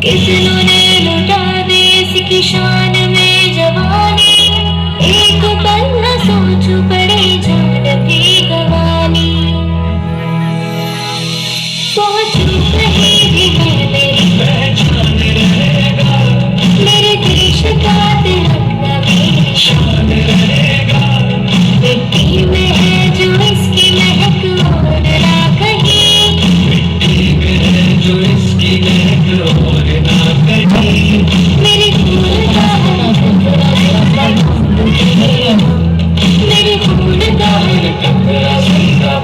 किसने लुटा दी इसकी शान में जवानी, एक पल न सोचूं पड़े जान भी गवानी। पहुंचूं कहीं भी मैं मेरी पहचान रहेगा, मेरे देश का तिरंगा मेरी शान रहेगा। मिट्टी में है जो इसकी महक और ना कहीं, मिट्टी में है जो इसकी महक और ना कहीं। मेरे खून का है टुकड़ा जिंदा, मेरे खून का है टुकड़ा जिंदा।